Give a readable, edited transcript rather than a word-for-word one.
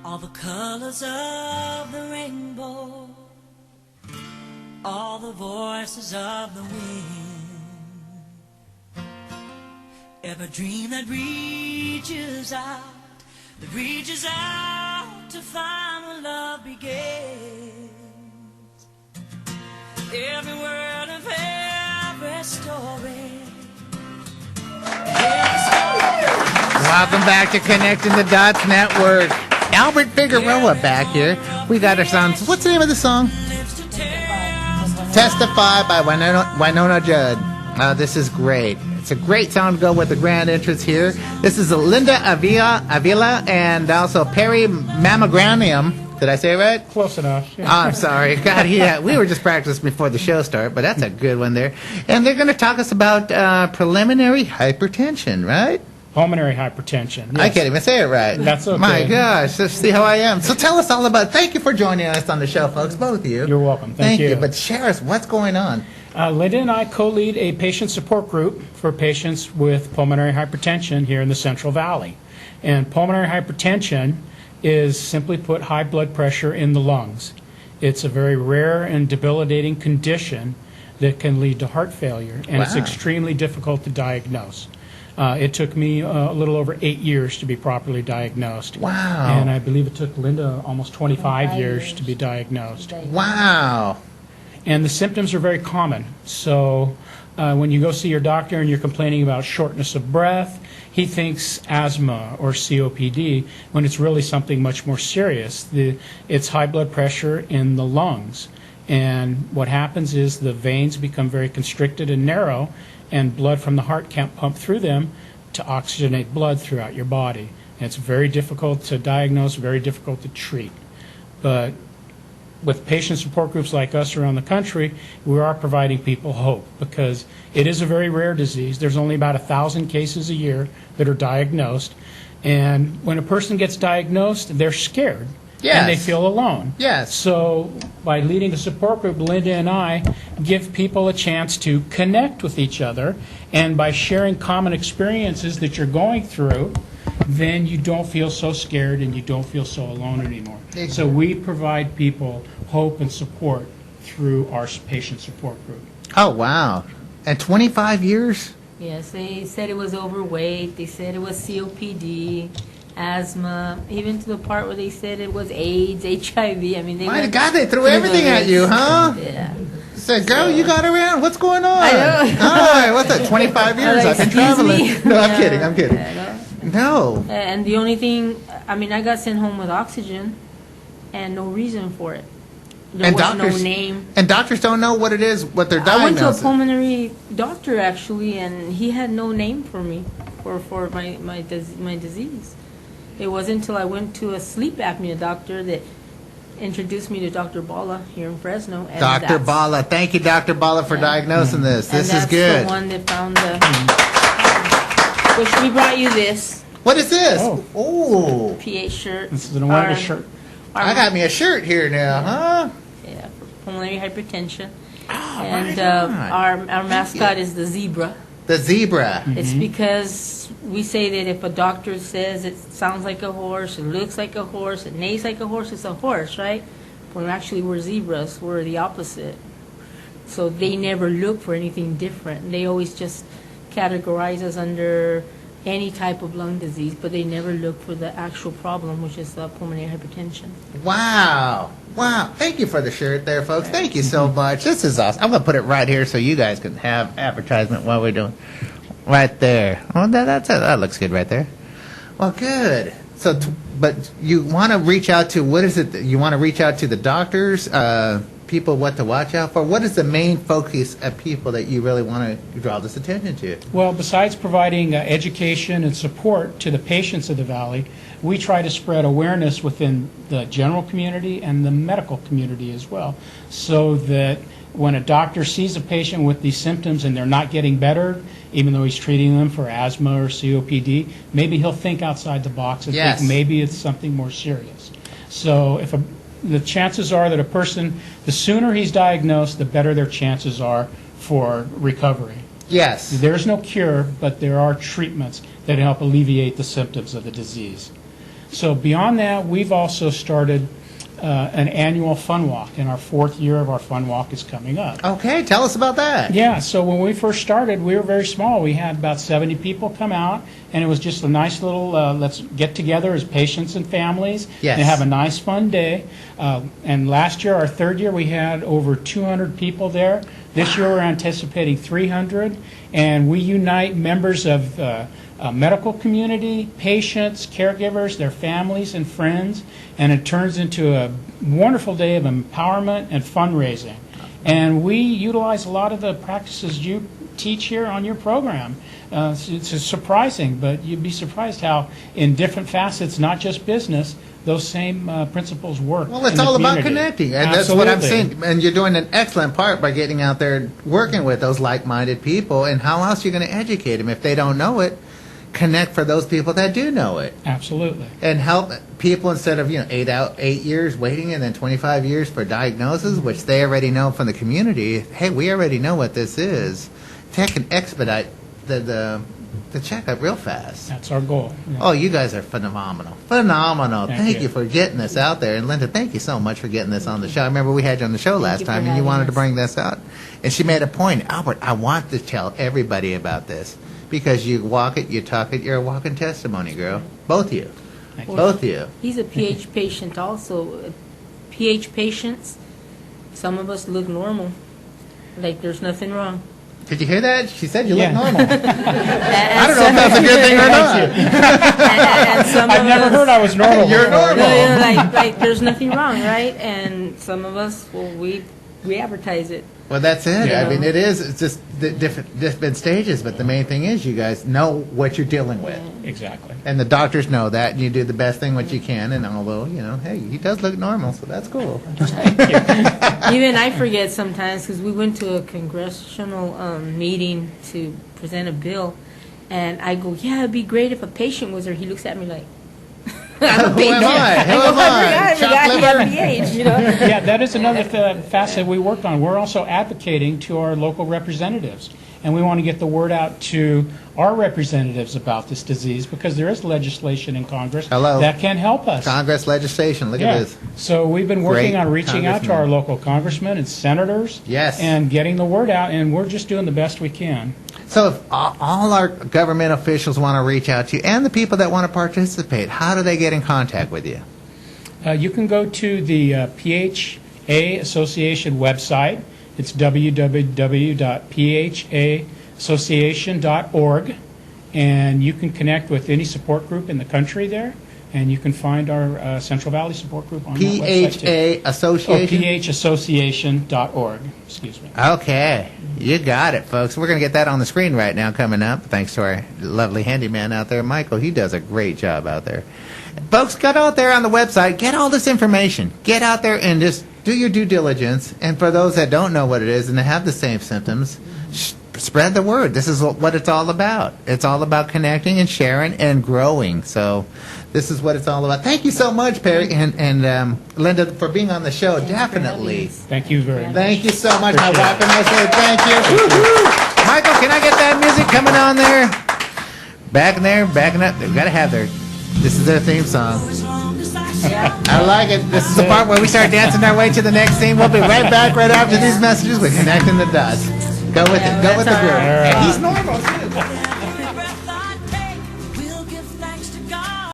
All the colors of the rainbow, all the voices of the wind, every dream that reaches out to find where love begins. Every word of every story. Welcome back to Connecting the Dots Network. Albert Figueroa back here. We got our song. What's the name of the song? Testify by Winona Judd. This is great. It's a great song to go with the grand entrance here. This is Linda Avila and also Perry Mamigonian. Did I say it right? Close enough. Yeah. Oh, I'm sorry. God, yeah, we were just practicing before the show started, but that's a good one there. And they're going to talk us about pulmonary hypertension, right? Pulmonary hypertension. Yes. I can't even say it right. That's okay. My gosh, just see how I am. So tell us all about it. Thank you for joining us on the show, folks, both of you. You're welcome. Thank you. But share us, what's going on? Linda and I co-lead a patient support group for patients with pulmonary hypertension here in the Central Valley. And pulmonary hypertension is, simply put, high blood pressure in the lungs. It's a very rare and debilitating condition that can lead to heart failure, and it's extremely difficult to diagnose. It took me a little over 8 years to be properly diagnosed. Wow. And I believe it took Linda almost 25 years to be diagnosed. Wow. And the symptoms are very common. So when you go see your doctor and you're complaining about shortness of breath, he thinks asthma or COPD, when it's really something much more serious. It's high blood pressure in the lungs. And what happens is the veins become very constricted and narrow, and blood from the heart can't pump through them to oxygenate blood throughout your body. And it's very difficult to diagnose, very difficult to treat. But with patient support groups like us around the country, we are providing people hope, because it is a very rare disease. There's only about 1,000 cases a year that are diagnosed. And when a person gets diagnosed, they're scared. Yes. And they feel alone. Yes. So by leading a support group, Linda and I give people a chance to connect with each other, and by sharing common experiences that you're going through, then you don't feel so scared and you don't feel so alone anymore. So we provide people hope and support through our patient support group. Oh, wow. And 25 years? Yes, they said it was overweight, they said it was COPD, asthma, even to the part where they said it was AIDS, HIV. I mean, My God, they threw everything at you, huh? Yeah. Said, girl, you got around. What's going on? I know. All right, what's that, 25 years? I've been traveling. Me? No, I'm Yeah. kidding, I'm kidding. No. And the only thing, I mean, I got sent home with oxygen and no reason for it. There was no name. And doctors don't know what it is, what they're diagnosing. I went to a pulmonary doctor, actually, and he had no name for me, for my disease. It wasn't until I went to a sleep apnea doctor that introduced me to Dr. Bala here in Fresno. And Dr. Bala. Thank you, Dr. Bala, for diagnosing this. This is good. And that's the one that found the... which we brought you this. What is this? Oh. PH shirt. This is an awareness shirt. I got me a shirt here now, huh? Yeah, for pulmonary hypertension. Oh, And right our mascot is the zebra. The zebra. It's because we say that if a doctor says it sounds like a horse, it looks like a horse, it neighs like a horse, it's a horse, right? When actually we're zebras, we're the opposite. So they never look for anything different. They always just categorize us under any type of lung disease, but they never look for the actual problem, which is pulmonary hypertension. Wow. Wow. Thank you for the shirt there, folks. Thank you so much. This is awesome. I'm going to put it right here so you guys can have advertisement while we're doing. Right there. Oh, that looks good right there. Well, good. So, but you want to reach out to, what is it? You want to reach out to the doctors, people, what to watch out for? What is the main focus of people that you really want to draw this attention to? Well, besides providing education and support to the patients of the Valley, we try to spread awareness within the general community and the medical community as well, so that when a doctor sees a patient with these symptoms and they're not getting better, even though he's treating them for asthma or COPD, maybe he'll think outside the box and think maybe it's something more serious. So the chances are that a person, the sooner he's diagnosed, the better their chances are for recovery. Yes. There's no cure, but there are treatments that help alleviate the symptoms of the disease. So beyond that, we've also started an annual fun walk, and our 4th year of our fun walk is coming up. Okay, tell us about that. Yeah, so when we first started, we were very small. We had about 70 people come out, and it was just a nice little, let's get together as patients and families Yes. and have a nice, fun day. And last year, our 3rd year, we had over 200 people there. This year, we're anticipating 300, and we unite members of medical community, patients, caregivers, their families and friends, and it turns into a wonderful day of empowerment and fundraising. And we utilize a lot of the practices you teach here on your program. It's surprising, but you'd be surprised how in different facets, not just business, those same principles work. Well, it's in the all about community. connecting, and that's what I'm Absolutely. saying. And you're doing an excellent part by getting out there and working with those like-minded people. And how else are you going to educate them if they don't know it? Connect for those people that do know it, Absolutely. and help people instead of 8 years waiting and then 25 years for diagnosis, which they already know from the community. Hey, we already know what this is. That can expedite the checkup real fast. That's our goal. Yeah. Oh, you guys are phenomenal. Phenomenal. Thank Thank you. you for getting this out there. And Linda, thank you so much for getting this on the show. I remember we had you on the show last you for time, and you having wanted to us. bring this out. And she made a point, Albert, I want to tell everybody about this. Because you walk it, you talk it, you're a walking testimony, girl. Both of you. Thank you. Both of you. He's a PH patient also. PH patients, some of us look normal, like there's nothing wrong. Did you hear that? She said you Yeah. look normal. I And don't know if that's a good thing or not. and some I've of never us, heard I was normal. You're before. normal. like there's nothing wrong, right? And some of us, well, we advertise it. Well, that's it. Yeah. I mean, it's just the different stages, but the main thing is you guys know what you're dealing with. Exactly. And the doctors know that, and you do the best thing what you can, and although, hey, he does look normal, so that's cool. Even I forget sometimes because we went to a congressional meeting to present a bill, and I go, yeah, it'd be great if a patient was there. He looks at me like, I'm a Who patient. am I? Who go, am I? I forgot he Chopped had PH, you know. Yeah, that is another facet we work on. We're also advocating to our local representatives, and we want to get the word out to our representatives about this disease because there is legislation in Congress Hello. that can help us. Congress legislation, look Yeah. at this. So we've been working Great on reaching out to congressman. our local congressmen and senators. Yes. And getting the word out, and we're just doing the best we can. So if all our government officials want to reach out to you, and the people that want to participate, how do they get in contact with you? You can go to the PHA Association website. It's www.phassociation.org, and you can connect with any support group in the country there, and you can find our Central Valley support group on that website too. PHA Association? phassociation.org, excuse me. Okay, you got it, folks. We're going to get that on the screen right now coming up, thanks to our lovely handyman out there, Michael. He does a great job out there. Folks, get out there on the website, get all this information. Get out there and just do your due diligence. And for those that don't know what it is and they have the same symptoms, spread the word. This is what it's all about. It's all about connecting and sharing and growing. So this is what it's all about. Thank you so much, Perry and Linda, for being on the show. Definitely. Thank you very much. Thank you so much. My Appreciate wife and I say thank you. Woo-hoo. Michael, can I get that music coming on there? Backing up. They've got to have their. This is their theme song. I like it. This is the part where we start dancing our way to the next scene. We'll be right back right after these messages with Connecting the Dots. Go with it. Go with the that's groove. all right. And he's normal, too.